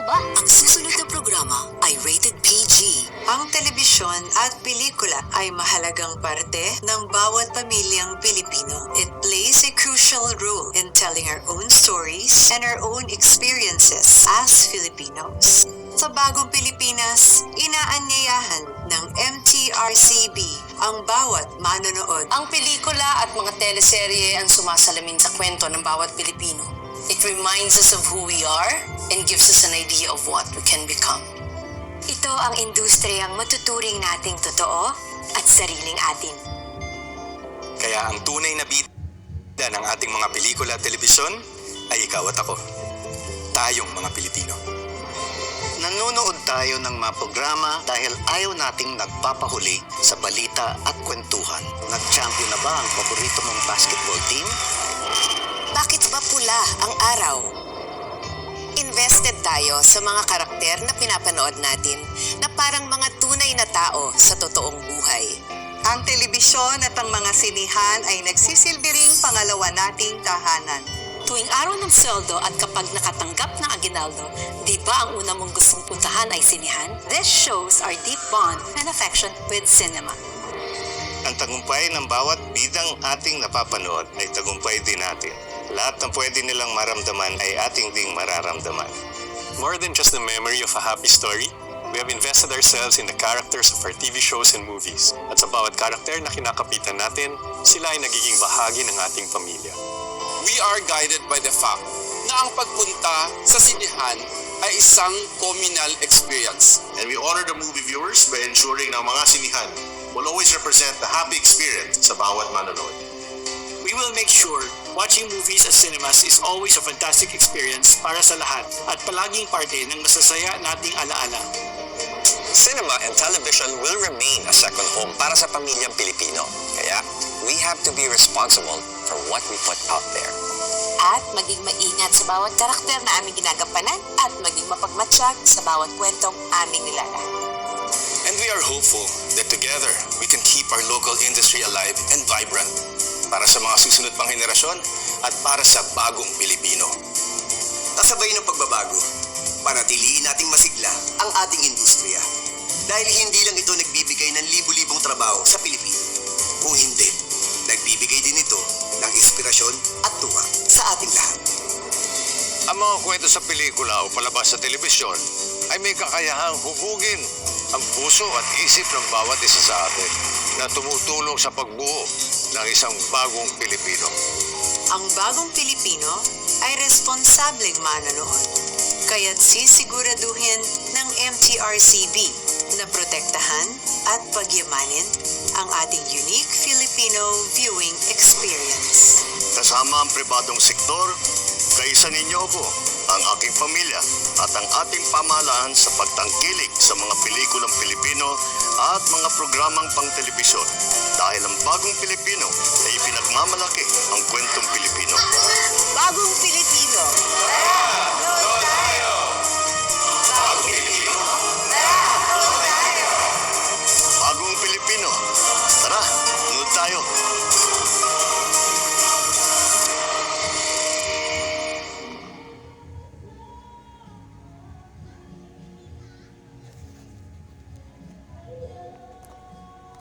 ba? Ang susunod na programa ay rated PG. Ang telebisyon at pelikula ay mahalagang parte ng bawat pamilyang Pilipino. It plays a crucial role in telling our own stories and our own experiences as Filipinos. Sa bagong Pilipinas, inaanyayahan ng MTRCB ang bawat manonood. Ang pelikula at mga teleserye ang sumasalamin sa kwento ng bawat Pilipino. It reminds us of who we are and gives us an idea of what we can become. Ito ang industriyang matuturing nating totoo at sariling atin. Kaya ang tunay na bida ng ating mga pelikula at telebisyon ay ikaw at ako. Tayong mga Pilipino. Nanonood tayo ng mga programa dahil ayaw nating nagpapahuli sa balita at kwentuhan. Nag-champion na ba ang paborito mong basketball team? Bakit ba pula ang araw? Invested tayo sa mga karakter na pinapanood natin na parang mga tunay na tao sa totoong buhay. Ang telebisyon at ang mga sinihan ay nagsisilbi ring pangalawa nating tahanan. Tuwing araw ng sweldo at kapag nakatanggap ng aginaldo, di ba ang una mong gustong puntahan ay sinihan? This shows our deep bond and affection with cinema. Ang tagumpay ng bawat bidang ating napapanood ay tagumpay din natin. Lahat ng pwede nilang maramdaman ay ating ding mararamdaman. More than just the memory of a happy story, we have invested ourselves in the characters of our TV shows and movies. At sa bawat karakter na kinakapitan natin, sila ay nagiging bahagi ng ating pamilya. We are guided by the fact na ang pagpunta sa sinihan ay isang communal experience. And we honor the movie viewers by ensuring na ang mga sinihan will always represent the happy experience sa bawat manonood. We will make sure watching movies at cinemas is always a fantastic experience para sa lahat at palaging parte ng masasaya nating alaala. Cinema and television will remain a second home para sa pamilyang Pilipino. Kaya, we have to be responsible for what we put out there. At maging maingat sa bawat karakter na aming ginagampanan at maging mapagmatsyag sa bawat kwentong aming nilalaan. And we are hopeful that together, we can keep our local industry alive and vibrant para sa mga susunod pang henerasyon at para sa bagong Pilipino. Kasabay ng pagbabago, panatiliin nating masigla ang ating industriya. Dahil hindi lang ito nagbibigay ng libu-libong trabaho sa Pilipino. Kung hindi, nagbibigay din ito ng inspirasyon at tuwa sa ating lahat. Ang mga kwento sa pelikula o palabas sa telebisyon ay may kakayahang hugugin ang puso at isip ng bawat isa sa atin na tumutulong sa pagbuo ng isang bagong Pilipino. Ang bagong Pilipino ay responsableng manonood. Kaya't sisiguraduhin ng MTRCB na protektahan at pagyamanin ang ating unique Filipino viewing experience. Kasama ang pribadong sektor, kaisa ninyo ako, ang aking pamilya at ang ating pamahalaan sa pagtangkilik sa mga pelikulang Pilipino at mga programang pang-telebisyon. Dahil ang bagong Pilipino ay ipinagmamalaki ang kwentong Pilipino. Bagong Pilipino!